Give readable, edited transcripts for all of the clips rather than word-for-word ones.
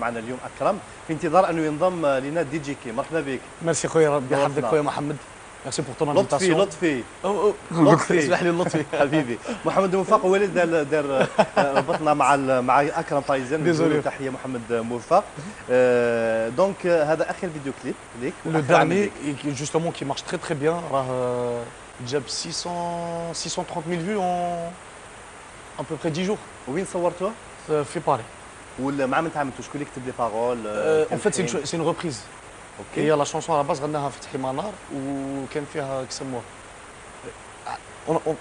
معنا اليوم اكرم في انتظار انه ينضم لنا دي جي كي. مرحبا بك. ميرسي خويا، ربي يحفظك خويا محمد. ميرسي بور طون لطفي انفيتاسيون. لطفي اسمح لي لطفي حبيبي. محمد موفق هو اللي دار ربطنا مع اكرم فايزن. تحيه محمد موفق. دونك هذا اخر فيديو كليب ليك. لو دارني جوستومون كي مارش تري تري بيان، راه جاب 630 000 vues en à peu près 10 jours. وين صورتوه؟ في باري. ولا مع من تعملتوا؟ شكون اللي كتب لي بارول؟ En fait c'est une reprise. اوكي. هي لا شونسون على باز غناها فتحي منار وكان فيها كيسموها.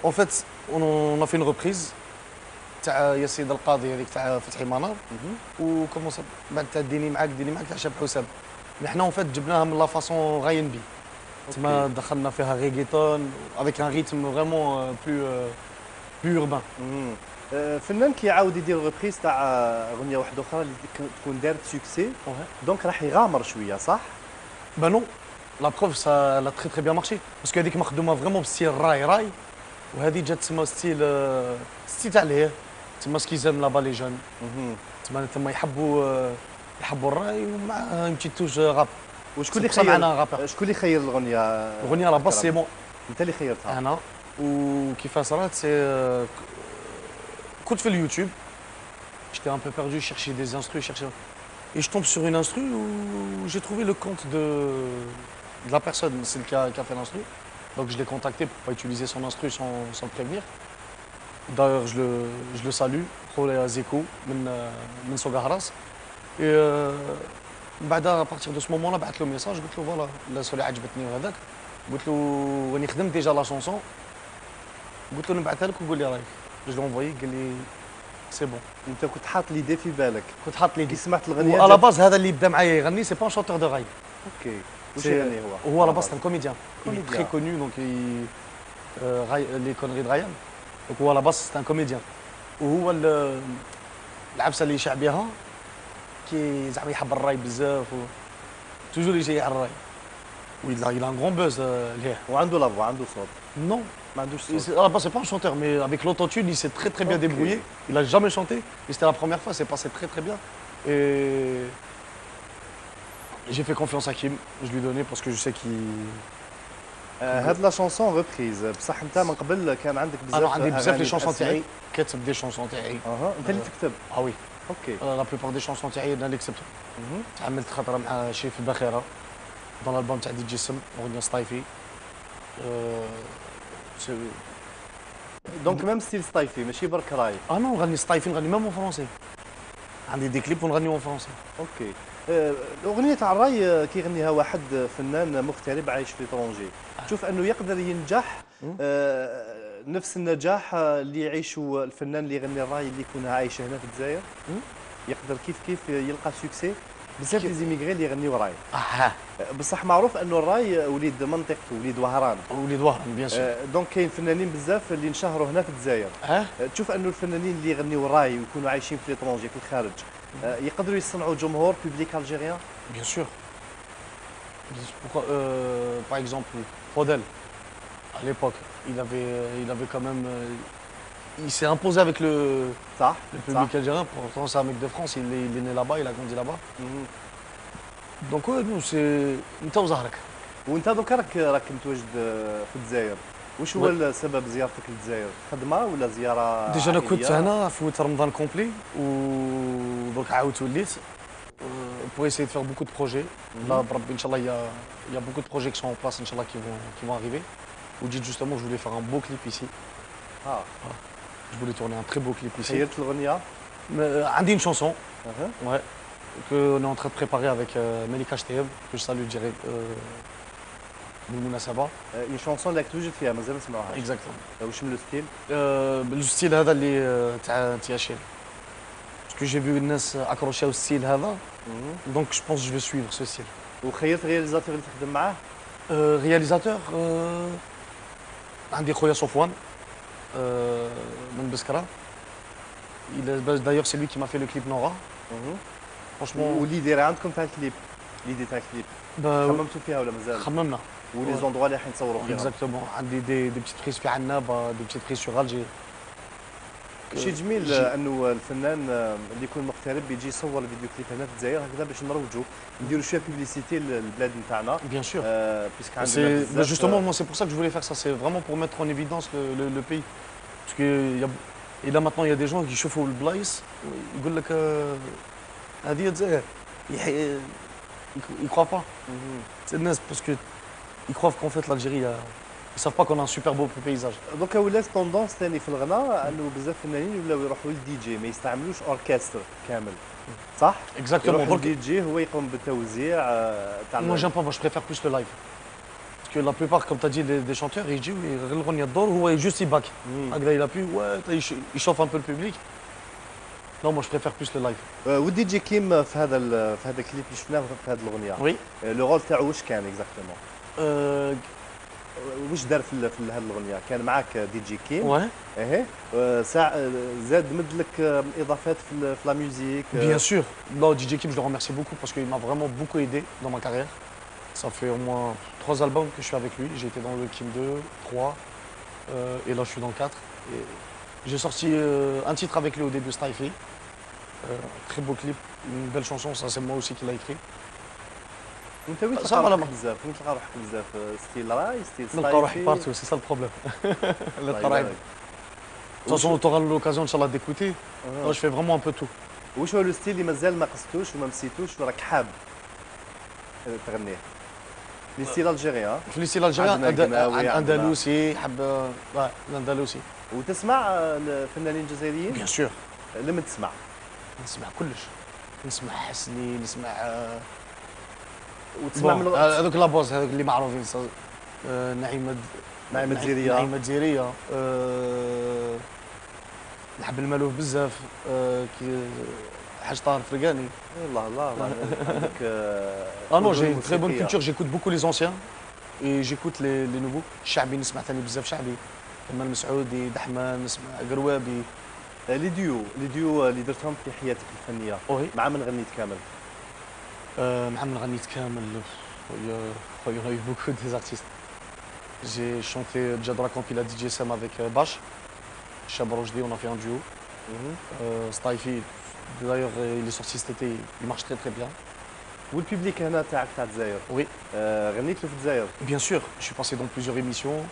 En fait on a fait une reprise تاع يا سيد القاضي هذيك تاع فتحي منار وكومونس بعد تاع ديني معاك تاع شاب حساب. حنا اون فيت جبناها من لا فاصون غاين بي. تما دخلنا فيها ريغيتون افيك ان ريتم فريمون بلو اوربان. فنان كيعاود يدير ريبريز تاع اغنيه واحده اخرى اللي تكون دارت سوكسي، دونك راح يغامر شويه صح؟ با نو لا بروف سا لا تري تري بيان مارشي باسكو هذيك مخدومه فريمون بستيل راي وهذه جات تسمى ستيل تاع ليه تما سكيزام لابا لي جون. تما يحبوا الراي ومع ان بتيت توج راب. وشكون اللي خير معنا رابر؟ شكون اللي خير الاغنيه لا باس سي بون انت اللي خيرتها؟ انا. وكيفاش راه سي كنت في اليوتيوب j'étais un peu perdu, je cherchais des instrus, et je tombe sur une instru où j'ai trouvé le compte de la personne, celle qui a fait l'instru. Donc je l'ai contacté pour pas utiliser son instru sans le prévenir. D'ailleurs je le salue, Kholia Zeko, من سوق هراس. Et بعدها à partir de ce moment-là بعثت له ميساج قلت له فوالا السولي عجبتني وهذاك، قلت له راني خدمت ديجا لا شونسون، قلت له نبعثها لك وقول لي رايك. جو لو انفويي قال لي سي بون. انت كنت حاط ليدي في بالك؟ كنت حاط ليدي. كي سمعت الاغنيه على باز هذا اللي بدا معايا يغني سي با شونتور دو راي. اوكي. واش يغني هو؟ هو على باز ان كوميديان تري كوني دونك لي كونري دو رايان. دونك هو على باز سي ان كوميديان وهو العبسه اللي يشع بها كي زعما يحب الراي بزاف توجور يجي على الراي. وي لا ان غون بوز ليه. وعنده لافوا عنده صوت؟ نو ما عندوش صوت. C'est pas un chanteur, mais avec l'autotune, il s'est très bien débrouillé. Il a jamais chanté, et c'était la première fois, c'est passé très bien. Et j'ai fait confiance à Kim, je lui ai donné parce que je sais qu'il. هاد لا شونسون ريبريز بصح انت من قبل كان عندك بزاف. انا عندي بزاف لي شونسون تاعي، كاتب دي شونسون تاعي. انت اللي تكتب؟ وي. اوكي. لا بلوبار دي شونسون تاعي انا اللي كتبتهم. تعاملت خطره مع شريف الباخره دون الالبوم تاع دي جسم اغنيه سطايفي. دونك ميم ستيل سطايفي ماشي برك راي. نو نغني سطايفي، نغني ميم اون فرونسي. عندي دي كليب ونغني اون فرونسي. اوكي. الاغنيه تاع الراي كيغنيها واحد فنان مغترب عايش في طرونجي، تشوف انه يقدر ينجح نفس النجاح اللي يعيشوا الفنان اللي يغني الراي اللي يكون عايش هنا في الجزائر؟ يقدر كيف يلقى سوكسي؟ بزاف لي زيميغري اللي يغنيو راي. بصح معروف انه الراي وليد منطقته، وليد وهران. بيان سور. دونك كاين فنانين بزاف اللي انشهروا هنا في الجزائر. تشوف انه الفنانين اللي يغنيو الراي ويكونوا عايشين في ليترونجي في الخارج يقدروا يصنعوا جمهور بوبليك الجيريان؟ بيان سور. Par exemple, Fodel, à l'époque, il avait quand même. Il s'est imposé avec le public algérien. Pourtant, c'est un mec de France, il est né là-bas, il a grandi là-bas. Donc, ouais, nous, c'est. أنت وزهرك. وأنت دوكا راك متواجد في الجزائر، واش هو السبب زيارتك للجزائر؟ خدمة ولا زيارة؟ ديجا أنا كنت هنا فوت رمضان كومبلي ودوك عاودت وليت pour essayer de faire beaucoup de projets. Là, بربي إن شاء الله il y a beaucoup de projets qui sont en place, إن شاء الله qui vont arriver. Ou dit justement, je voulais faire un beau clip ici. Je voulais tourner un très beau clip ici. خيرت الأغنية؟ عندي une chanson. Ouais. qu'on est en train de préparer avec Melika Chteyeb, que je salue direct بالمناسبة. une chanson اللي توجد فيها مازال ما سمعوهاش. Exactement. واش من الستيل؟ الستيل هذا اللي تاع تياشين. Parce que j'ai vu الناس accrochés au style هذا. Donc je pense que je vais suivre ce style. وخيرت رياليزاتور اللي تخدم معاه؟ رياليزاتور عندي خويا صفوان من بسكرة. D'ailleurs c'est lui qui m'a fait le clip Nora. Franchement. واللي داير عندكم تاع الكليب؟ اللي تاع الكليب خممتوا فيها ولا مازال؟ خممنا. ولي زوندروا اللي راح نصوروا فيها؟ Exactement. عندي دي بتيت بريز في عنابة، دي بتيت بريز sur Alger. شيء جميل انه الفنان اللي يكون مغترب يجي يصور الفيديو كليب هنا في الجزائر هكذا باش نروجوا نديروا شويه بيبليسيتي للبلاد نتاعنا. Bien sûr. بيسك عندنا بزاف Justement, moi, c'est pour ça que je voulais faire ça. C'est vraiment pour mettre en évidence le pays. Parce que et là, maintenant, il y a des gens qui chauffent le blaïs. Ils disent que. هذه الجزائر. Ils croient pas. C'est naze parce que ils croient qu'en fait l'Algérie, ils savent pas qu'on a un super beau paysage. دوكا ولات توندونس ثاني في الغناء انه بزاف فنانين ولاو يروحوا للدي جي ما يستعملوش اوركستر كامل صح؟ Exactement. يروحوا Donc, للدي جي هو يقوم بالتوزيع تاع moi, j'aime pas. Moi, je préfère plus le live. Parce que la plupart, comme tu as dit, des chanteurs, ils disent oui, il d'or, ou juste il back. Agda, il appuie, ouais, il chauffe un peu le public. Non, moi, je préfère plus le live. ودي جي كيم في هذا الكليب اللي شفناه في هذه الاغنيه Oui. لو رول تاعو واش كان اكزاكتومون؟ Euh, واش دار في هذه الاغنيه؟ كان معاك دي جي كيم ouais. ايه زاد مد لك اضافات في لا ميوزيك Bien sûr. Là, DJ Kim, je le remercie beaucoup parce qu'il m'a vraiment beaucoup aidé dans ma carrière. Ça fait au moins 3 albums que je suis avec lui. J'ai été dans le Kim 2, 3, et là je suis dans le 4. Et j'ai sorti un titre avec lui au début, Stify. Très beau clip, une belle chanson, ça c'est moi aussi qui l'a écrit. وانت وين صح تلقى ولا روحك ما؟ بزاف؟ وين تلقى روحك بزاف؟ ستيل راي ستيل نلقى روحي سلايفي partout, c'est ça le problème. الله نلقى روحي. يبارك. De toute façon, tu auras l'occasion, Inch'Allah, d'écouter. Moi, je fais vraiment un peu tout. وش هو الستيل اللي مازال ما قصتوش وما مسيتوش وراك حاب تغنيه؟ لي ستيل الجيريان في الستيل الجيريان عندنا قناوي، عندنا- اندلسي حب الاندلسي. وتسمع الفنانين الجزائريين؟ بيان سور. لمن تسمع؟ نسمع كلش. نسمع حسني، نسمع وتسمع من هذوك لابوز هذوك اللي معروفين نعيمة نعيمة الجزيرية. نعيمة الجزيرية. نحب المالوف بزاف. حاج طاهر فرقاني. الله الله الله عندك Ah non, j'ai une قدرة très bonne موسيقية. culture, j'écoute beaucoup les anciens et j'écoute les nouveaux. الشعبي نسمع ثاني بزاف شعبي. كمال مسعودي، دحمان، نسمع قروابي. لي ديو اللي درتهم في حياتك الفنية وي. مع من غنيت كامل؟ مع من غنيت كامل. Il y en a eu beaucoup des artistes. J'ai chanté Jadra quand il a DJ Sam avec Bash. Chab Rojdi, on a fait un duo. Stify, d'ailleurs, il est sorti cet été, il marche très très bien. والبيبليك هنا تاعك تاع الجزائر Oui, غنيت له في الجزائر bien sûr, je suis passé dans plusieurs émissions.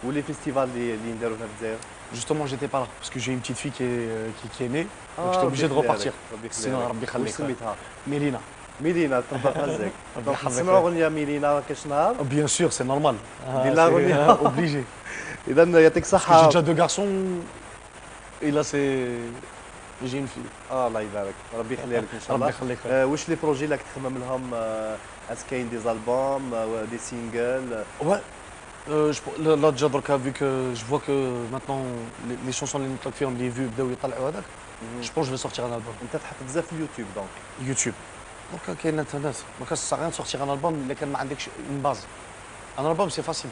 ولي فيستيفال اللي نديروا هنا في الجزائر؟ Justement, j'étais pas là parce que j'ai une petite fille qui est née, donc j'étais obligé de repartir. Sinon, ربي واش يخليك. سميتها؟ Mélina. ميلينا تربى هزك ربي دونك يحفظك. نسمعوا اغنيه ميلينا كاش نهار. Bien sûr, c'est normal. Lila C'est, Ronia. obligé. اذا يعطيك Parce que j'ai الصحه. déjà 2 garçons et là j'ai une fille. الله يبارك ربي يخليها لك ان شاء ربي الله. يخليك. واش لي بروجي اللي راك تخمم لهم؟ اس كاين دي زالبوم دي سينجل؟ Ouais. Là déjà donc vu que je vois que maintenant les chansons اللي نطلق فيهم les vues بداو يطلعوا هذاك. Je pense que je vais sortir un album. انت تحط بزاف في اليوتيوب دونك. YouTube. Donc كاين internet. ما كاش rien de sortir un album الا كان ما عندكش une base. Un album c'est facile.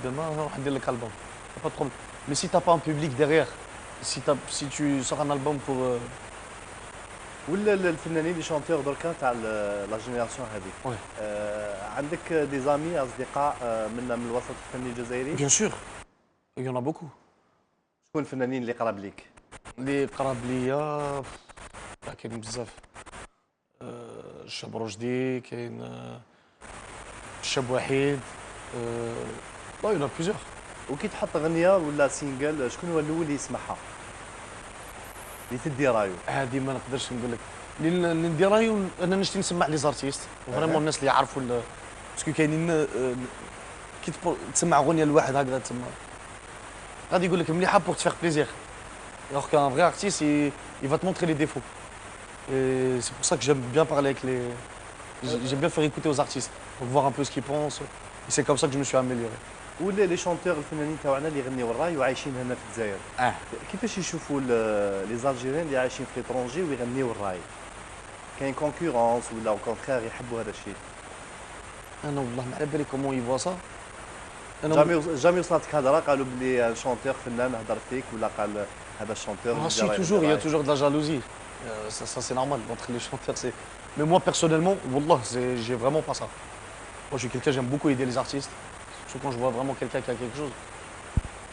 Demain نروح ندير لك album. Pas de problème. Mais si t'as pas un public derrière, si tu sors un album pour ولا الفنانين لي شونتور دركا تاع لا جينيراسيون هذيك وي. عندك دي زامي اصدقاء من الوسط الفني الجزائري؟ bien sûr. Il y en a beaucoup. شكون الفنانين اللي قراب ليك؟ اللي قراب ليا كاين بزاف. الشاب رشدي كاين الشاب وحيد. لا il y en a plusieurs. وكي تحط اغنيه ولا سينجل شكون هو الاول اللي يسمعها؟ اللي تدي رايو؟ هذه ما نقدرش نقول لك. اللي ندير رايو انا نشتي نسمع لي زارتيست فريمون الناس اللي يعرفوا باسكو كاينين كي تسمع اغنيه لواحد هكذا تسمع غادي يقول لك مليحه بور تفيغ بليزير. Alors qu'un vrai artiste, il va te montrer les défauts. Et c'est pour ça que j'aime bien parler avec les. J'aime bien faire écouter aux artistes, pour voir un peu ce qu'ils pensent. Et c'est comme ça que je me suis amélioré. ولا لي شونتور الفنانين تاعنا اللي يغنيو الراي وعايشين هنا في الجزائر كيفاش يشوفوا لي زالجيريان اللي عايشين في ليترونجي ويغنيو الراي؟ كاين كونكورونس ولا او كونترير يحبوا هذا الشيء؟ انا والله ما على بالي كومون يفوا سا. جامي وصلتك هضره قالوا بلي شونتور فنان هضر فيك ولا قال هذا الشونتور؟ Ah, si, toujours, il y a toujours de la jalousie. Ça c'est normal entre les chanteurs. Mais moi personnellement, wallah, j'ai vraiment pas ça. Moi je suis quelqu'un, j'aime beaucoup aider les artistes. Surtout quand je vois vraiment quelqu'un qui a quelque chose.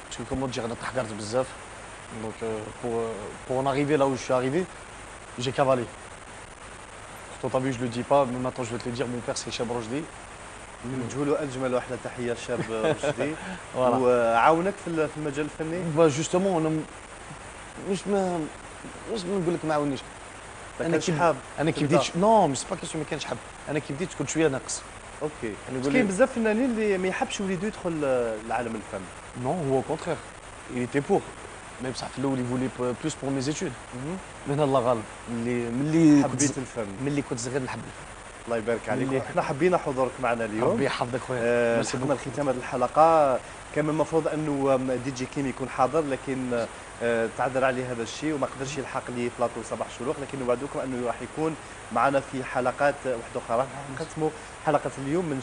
Parce que comment dire, انا تحقرت بزاف. Donc pour en arriver là où je suis arrivé, j'ai cavalé. Pourtant, t'as vu, je le dis pas, mais maintenant je vais te le dire, mon père c'est Cheb Rojdi. نوجه له اجمل واحده تحيه الشاب رشدي Voilà. وعاونك في المجال الفني. Bah justement, انا مش نقول لك ما عاونيش. ما كانش حاب انا كي تبدأ. بديت نو مش با كيسيون ما كانش حاب. انا كي بديت كنت شويه ناقص. اوكي يعني بس يقول كاين لي بزاف فنانين اللي ما يحبش وليدو يدخل لعالم الفن. non هو au contraire il était pour. mais بصح في الاول يفولي بلوس بور مي زيتود. من هنا الله غالب حبيت الفن. ملي كنت صغير نحب الفن. الله يبارك عليك. احنا حبينا حضورك معنا اليوم. ربي يحفظك خويا. وصلنا لختام هذه الحلقه. كان من المفروض انه دي جي كيم يكون حاضر لكن تعذر عليه هذا الشيء وما قدرش يلحق لي بلاطو صباح شروق، لكن نوعدكم انه راح يكون معنا في حلقات واحده اخرى. راح نختموا حلقه اليوم من